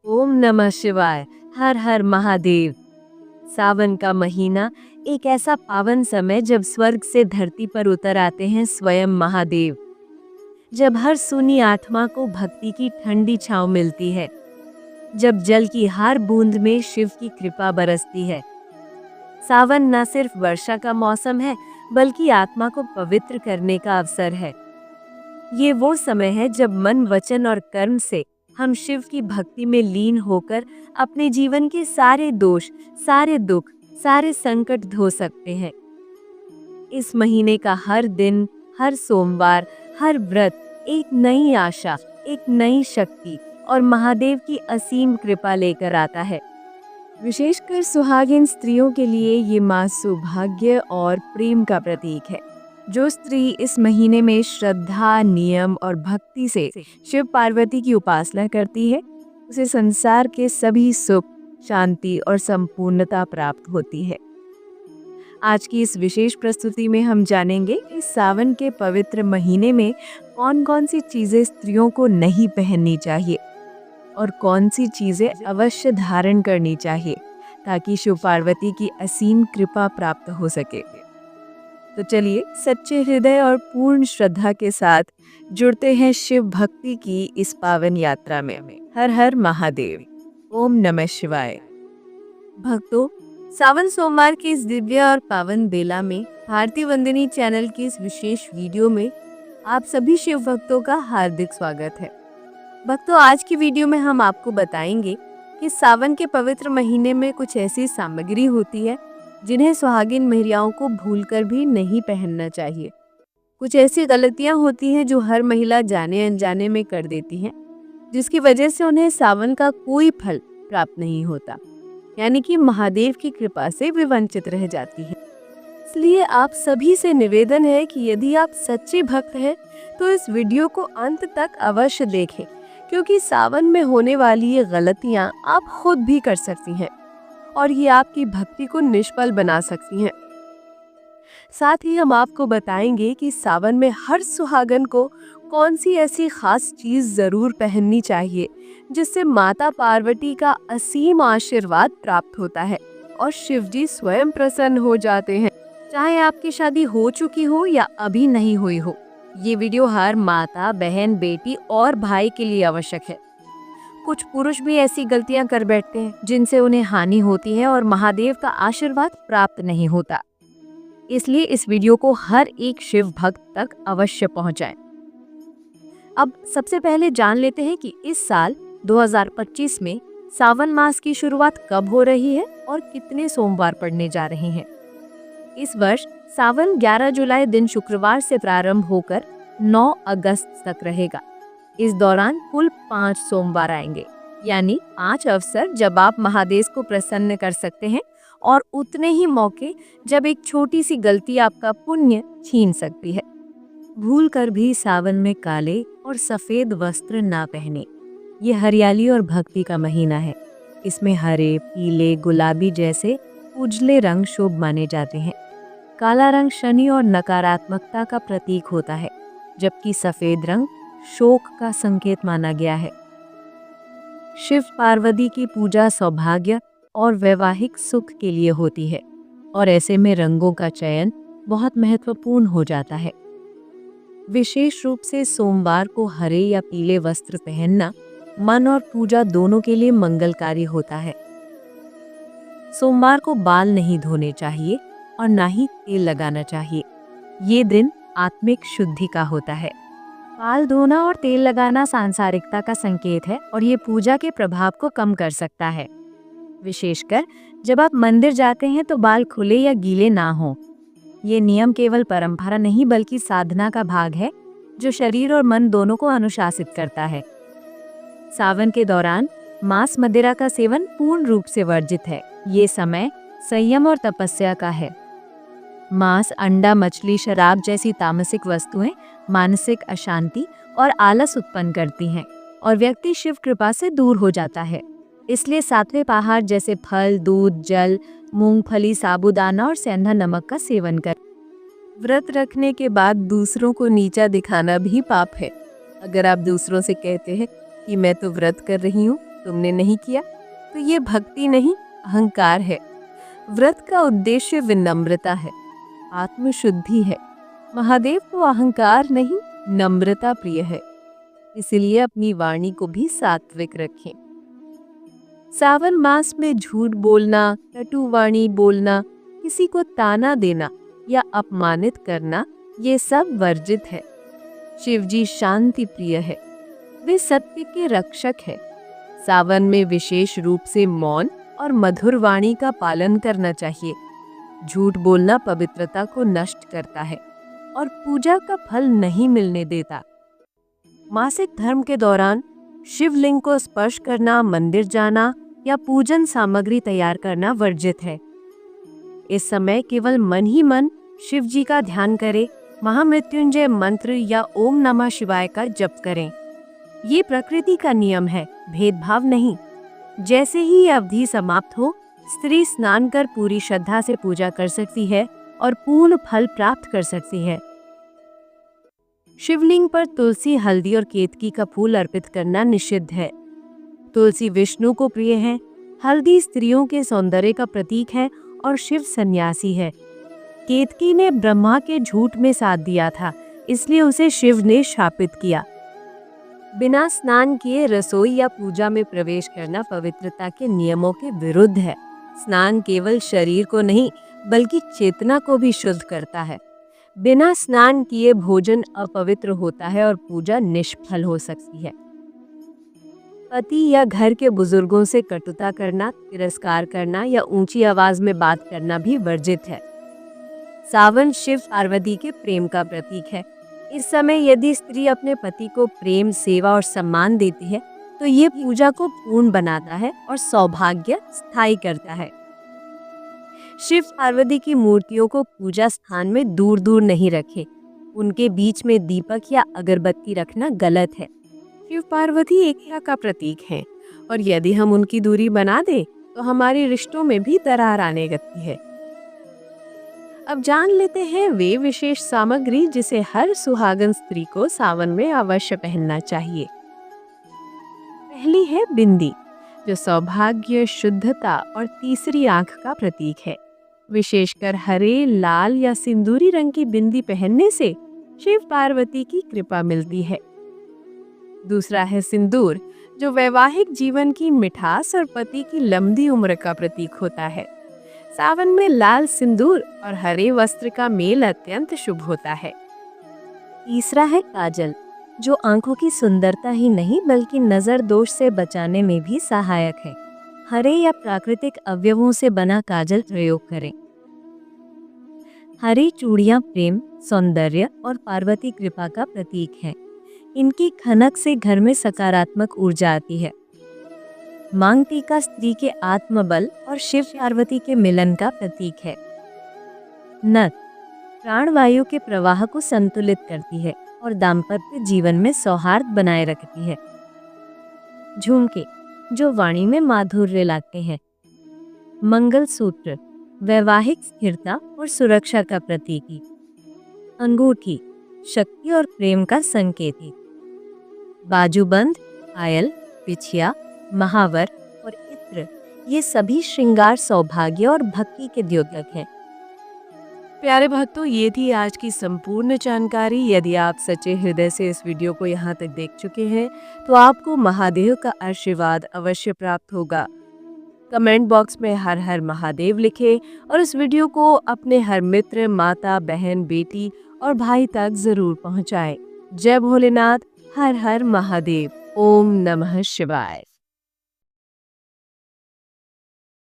ओम नमः शिवाय। हर हर महादेव। सावन का महीना एक ऐसा पावन समय जब स्वर्ग से धरती पर उतर आते हैं स्वयं महादेव। जब हर सुनी आत्मा को भक्ति की ठंडी छांव मिलती है, जब जल की हर बूंद में शिव की कृपा बरसती है। सावन न सिर्फ वर्षा का मौसम है, बल्कि आत्मा को पवित्र करने का अवसर है। ये वो समय है जब मन, वचन और कर्म से हम शिव की भक्ति में लीन होकर अपने जीवन के सारे दोष, सारे दुख, सारे संकट धो सकते हैं। इस महीने का हर दिन, हर सोमवार, हर व्रत एक नई आशा, एक नई शक्ति और महादेव की असीम कृपा लेकर आता है। विशेषकर सुहागिन स्त्रियों के लिए ये मास सौभाग्य और प्रेम का प्रतीक है। जो स्त्री इस महीने में श्रद्धा, नियम और भक्ति से शिव पार्वती की उपासना करती है, उसे संसार के सभी सुख, शांति और संपूर्णता प्राप्त होती है। आज की इस विशेष प्रस्तुति में हम जानेंगे कि सावन के पवित्र महीने में कौन कौन सी चीजें स्त्रियों को नहीं पहननी चाहिए और कौन सी चीजें अवश्य धारण करनी चाहिए, ताकि शिव पार्वती की असीम कृपा प्राप्त हो सके। तो चलिए सच्चे हृदय और पूर्ण श्रद्धा के साथ जुड़ते हैं शिव भक्ति की इस पावन यात्रा में। हर हर महादेव। ओम नमः शिवाय। भक्तों, सावन सोमवार की इस दिव्य और पावन बेला में भारती वंदिनी चैनल की इस विशेष वीडियो में आप सभी शिव भक्तों का हार्दिक स्वागत है। भक्तों, आज की वीडियो में हम आपको बताएंगे कि सावन के पवित्र महीने में कुछ ऐसी सामग्री होती है जिन्हें सुहागिन महिलाओं को भूलकर भी नहीं पहनना चाहिए। कुछ ऐसी गलतियां होती हैं जो हर महिला जाने अनजाने में कर देती हैं, जिसकी वजह से उन्हें सावन का कोई फल प्राप्त नहीं होता, यानी कि महादेव की कृपा से वे वंचित रह जाती हैं। इसलिए आप सभी से निवेदन है कि यदि आप सच्चे भक्त हैं तो इस वीडियो को अंत तक अवश्य देखें, क्योंकि सावन में होने वाली ये गलतियां आप खुद भी कर सकती हैं और ये आपकी भक्ति को निष्फल बना सकती हैं। साथ ही हम आपको बताएंगे कि सावन में हर सुहागन को कौन सी ऐसी खास चीज जरूर पहननी चाहिए जिससे माता पार्वती का असीम आशीर्वाद प्राप्त होता है और शिव जी स्वयं प्रसन्न हो जाते हैं, चाहे आपकी शादी हो चुकी हो या अभी नहीं हुई हो। ये वीडियो हर माता, बहन, बेटी और भाई के लिए आवश्यक है। कुछ पुरुष भी ऐसी गलतियां कर बैठते हैं जिनसे उन्हें हानि होती है और महादेव का आशीर्वाद प्राप्त नहीं होता। इसलिए इस वीडियो को हर एक शिव भक्त तक अवश्य पहुंचाएं। अब सबसे पहले जान लेते हैं कि इस साल 2025 में सावन मास की शुरुआत कब हो रही है और कितने सोमवार पड़ने जा रहे हैं। इस वर्ष सावन 11 जुलाई दिन शुक्रवार से प्रारंभ होकर 9 अगस्त तक रहेगा। इस दौरान कुल 5 सोमवार आएंगे, यानी 5 अवसर जब आप महादेव को प्रसन्न कर सकते हैं और उतने ही मौके जब एक छोटी सी गलती आपका पुण्य छीन सकती है। भूल कर भी सावन में काले और सफेद वस्त्र ना पहने। ये हरियाली और भक्ति का महीना है। इसमें हरे, पीले, गुलाबी जैसे उजले रंग शुभ माने जाते हैं। काला रंग शनि और नकारात्मकता का प्रतीक होता है, जबकि सफेद रंग शोक का संकेत माना गया है। शिव पार्वती की पूजा सौभाग्य और वैवाहिक सुख के लिए होती है और ऐसे में रंगों का चयन बहुत महत्वपूर्ण हो जाता है। विशेष रूप से सोमवार को हरे या पीले वस्त्र पहनना मन और पूजा दोनों के लिए मंगलकारी होता है। सोमवार को बाल नहीं धोने चाहिए और ना ही तेल लगाना चाहिए। ये दिन आत्मिक शुद्धि का होता है। बाल धोना और तेल लगाना सांसारिकता का संकेत है और ये पूजा के प्रभाव को कम कर सकता है। विशेषकर जब आप मंदिर जाते हैं तो बाल खुले या गीले ना हों। ये नियम केवल परंपरा नहीं बल्कि साधना का भाग है, जो शरीर और मन दोनों को अनुशासित करता है। सावन के दौरान मांस, मदिरा का सेवन पूर्ण रूप से वर्जित है। ये समय संयम और तपस्या का है। मांस, अंडा, मछली, शराब जैसी तामसिक वस्तुएं मानसिक अशांति और आलस उत्पन्न करती हैं और व्यक्ति शिव कृपा से दूर हो जाता है। इसलिए सात्विक आहार जैसे फल, दूध, जल, मूंगफली, साबूदाना और सेंधा नमक का सेवन कर। व्रत रखने के बाद दूसरों को नीचा दिखाना भी पाप है। अगर आप दूसरों से कहते हैं कि मैं तो व्रत कर रही हूँ, तुमने नहीं किया तो ये भक्ति नहीं, अहंकार है। व्रत का उद्देश्य विनम्रता है, आत्मशुद्धि है। महादेव को अहंकार नहीं, नम्रता प्रिय है। इसलिए अपनी वाणी को भी सात्विक रखें। सावन मास में झूठ बोलना, कटु वाणी बोलना, किसी को ताना देना या अपमानित करना, ये सब वर्जित है। शिवजी शांति प्रिय है, वे सत्य के रक्षक है। सावन में विशेष रूप से मौन और मधुर वाणी का पालन करना चाहिए। झूठ बोलना पवित्रता को नष्ट करता है और पूजा का फल नहीं मिलने देता। मासिक धर्म के दौरान शिवलिंग को स्पर्श करना, मंदिर जाना या पूजन सामग्री तैयार करना वर्जित है। इस समय केवल मन ही मन शिव जी का ध्यान करें, महामृत्युंजय मंत्र या ओम नमः शिवाय का जप करें। ये प्रकृति का नियम है, भेदभाव नहीं। जैसे ही ये अवधि समाप्त हो, स्त्री स्नान कर पूरी श्रद्धा से पूजा कर सकती है और पूर्ण फल प्राप्त कर सकती है। शिवलिंग पर तुलसी, हल्दी और केतकी का फूल अर्पित करना निषिद्ध है। तुलसी विष्णु को प्रिय है, हल्दी स्त्रियों के सौंदर्य का प्रतीक है और शिव सन्यासी है। केतकी ने ब्रह्मा के झूठ में साथ दिया था, इसलिए उसे शिव ने शापित किया। बिना स्नान किए रसोई या पूजा में प्रवेश करना पवित्रता के नियमों के विरुद्ध है। स्नान केवल शरीर को नहीं बल्कि चेतना को भी शुद्ध करता है। बिना स्नान किए भोजन अपवित्र होता है और पूजा निष्फल हो सकती है। पति या घर के बुजुर्गों से कटुता करना, तिरस्कार करना या ऊंची आवाज में बात करना भी वर्जित है। सावन शिव पार्वती के प्रेम का प्रतीक है। इस समय यदि स्त्री अपने पति को प्रेम, सेवा और सम्मान देती है तो ये पूजा को पूर्ण बनाता है और सौभाग्य स्थायी करता है। शिव पार्वती की मूर्तियों को पूजा स्थान में दूर दूर नहीं रखें। उनके बीच में दीपक या अगरबत्ती रखना गलत है। शिव पार्वती एकता का प्रतीक हैं और यदि हम उनकी दूरी बना दें तो हमारे रिश्तों में भी दरार आने लगती है। अब जान लेते हैं वे विशेष सामग्री जिसे हर सुहागन स्त्री को सावन में अवश्य पहनना चाहिए। पहली है बिंदी, जो सौभाग्य, शुद्धता और तीसरी आंख का प्रतीक है। विशेषकर हरे, लाल या सिंदूरी रंग की बिंदी पहनने से शिव पार्वती की कृपा मिलती है। दूसरा है सिंदूर, जो वैवाहिक जीवन की मिठास और पति की लंबी उम्र का प्रतीक होता है। सावन में लाल सिंदूर और हरे वस्त्र का मेल अत्यंत शुभ होता है। तीसरा है काजल, जो आंखों की सुंदरता ही नहीं बल्कि नजर दोष से बचाने में भी सहायक है। हरे या प्राकृतिक अवयवों से बना काजल प्रयोग करें। हरी चूड़ियां प्रेम, सौंदर्य और पार्वती कृपा का प्रतीक है। इनकी खनक से घर में सकारात्मक ऊर्जा आती है। मांग टीका स्त्री के आत्मबल और शिव पार्वती के मिलन का प्रतीक है। नथ प्राणवायु के प्रवाह को संतुलित करती है और दाम्पत्य जीवन में सौहार्द बनाए रखती है। झुमके, जो वाणी में माधुर्य लाते हैं। मंगलसूत्र वैवाहिक स्थिरता और सुरक्षा का प्रतीक है। अंगूठी शक्ति और प्रेम का संकेत है। बाजूबंद, पायल, बिछिया, महावर और इत्र, ये सभी श्रृंगार, सौभाग्य और भक्ति के द्योतक हैं। प्यारे भक्तों, ये थी आज की संपूर्ण जानकारी। यदि आप सच्चे हृदय से इस वीडियो को यहाँ तक देख चुके हैं तो आपको महादेव का आशीर्वाद अवश्य प्राप्त होगा। कमेंट बॉक्स में हर हर महादेव लिखें और इस वीडियो को अपने हर मित्र, माता, बहन, बेटी और भाई तक जरूर पहुँचाएं। जय भोलेनाथ, हर हर महादेव, ओम नमः शिवाय।